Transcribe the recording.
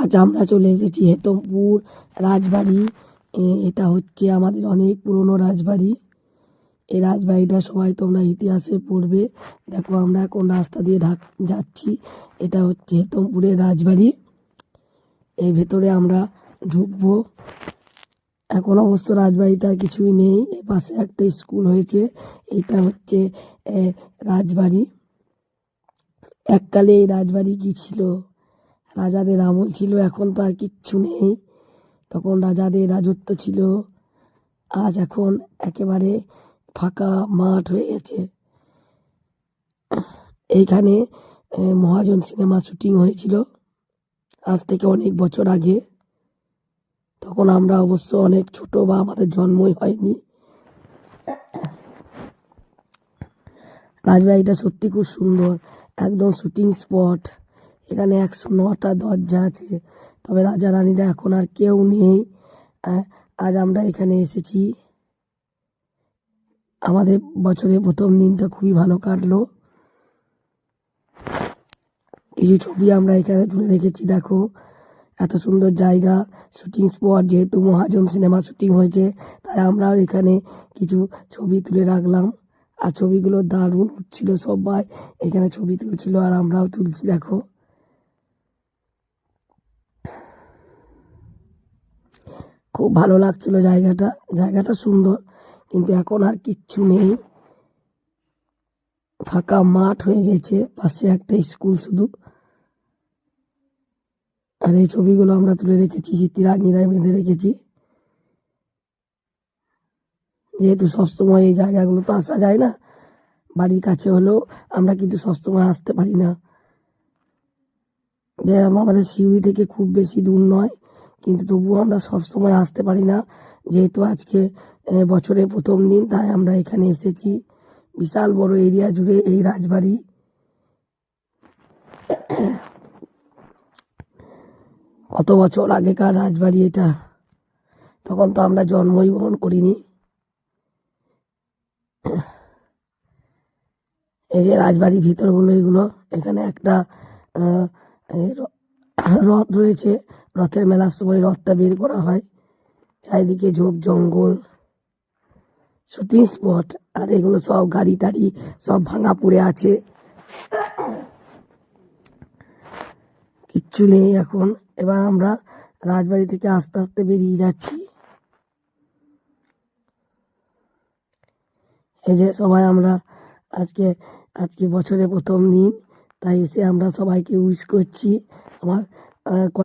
আজ আমরা চলে এসেছি হেতমপুর রাজবাড়ি। এটা হচ্ছে আমাদের অনেক পুরনো রাজবাড়ি। এই রাজবাড়িটা সবাই তোমরা ইতিহাসে পড়বে। দেখো আমরা কোন রাস্তা দিয়ে যাচ্ছি। এটা হচ্ছে হেতমপুরের রাজবাড়ি। এই ভেতরে আমরা ঢুকবো। এখন অবশ্য রাজবাড়িতে আর কিছুই নেই। এর পাশে একটা স্কুল হয়েছে। এটা হচ্ছে রাজবাড়ি। এককালে এই রাজবাড়ি কি ছিল, রাজাদের আমল ছিল। এখন তো আর কিচ্ছু নেই। তখন রাজাদের রাজত্ব ছিল। আজ এখন একেবারে ফাঁকা মাঠ হয়ে গেছে। এইখানে মহাজন সিনেমা শুটিং হয়েছিল আজ থেকে অনেক বছর আগে। তখন আমরা অবশ্য অনেক ছোট বা আমাদের জন্মই হয়নি। রাজবাড়িটা সত্যি খুব সুন্দর, একদম শুটিং স্পট। এখানে 109টা দরজা আছে। তবে রাজা রানীরা এখন আর কেউ নেই। আজ আমরা এখানে এসেছি। আমাদের বছরের প্রথম দিনটা খুবই ভালো কাটলো। কিছু ছবি আমরা এখানে তুলে রেখেছি। দেখো এত সুন্দর জায়গা, শুটিং স্পট। যেহেতু মহাজন সিনেমা শুটিং হয়েছে তাই আমরাও এখানে কিছু ছবি তুলে রাখলাম। আর ছবিগুলো দারুণ হচ্ছিল, সবাই এখানে ছবি তুলছিল আর আমরাও তুলছি। দেখো খুব ভালো লাগছিল জায়গাটা। জায়গাটা সুন্দর, কিন্তু এখন আর কিচ্ছু নেই, ফাঁকা মাঠ হয়ে গেছে। পাশে একটা স্কুল শুধু। আর এই ছবিগুলো আমরা তুলে রেখেছি, স্মৃতিরাগিরায় বেঁধে রেখেছি। যেহেতু সবসময় এই জায়গাগুলো তো আসা যায় না, বাড়ির কাছে হলেও আমরা কিন্তু সবসময় আসতে পারি না। যে আমাদের সিউড়ি থেকে খুব বেশি দূর নয়, কিন্তু তবুও আমরা সবসময় আসতে পারি না। যেহেতু আজকে বছরের প্রথম দিন তাই আমরা এখানে এসেছি। বিশাল বড় এরিয়া জুড়ে এই রাজবাড়ি। কত বছর আগেকার রাজবাড়ি এটা, তখন তো আমরা জন্মই গ্রহণ করিনি। এই যে রাজবাড়ির ভিতরগুলো এগুলো। এখানে একটা রথ রয়েছে। রথের মেলার সময় রথটা বের করা হয়। চারিদিকে ঝোপ জঙ্গল, শুটিং স্পট। আর এগুলো সব গাড়ি টাড়ি সব ভাঙা পড়ে আছে, কিচ্ছু নেই এখন। এবার আমরা রাজবাড়ি থেকে আস্তে আস্তে বেরিয়ে যাচ্ছি। এই যে সবাই আমরা আজকে আজকে বছরের প্রথম দিন, তাই এসে আমরা সবাইকে উইশ করছি। আমার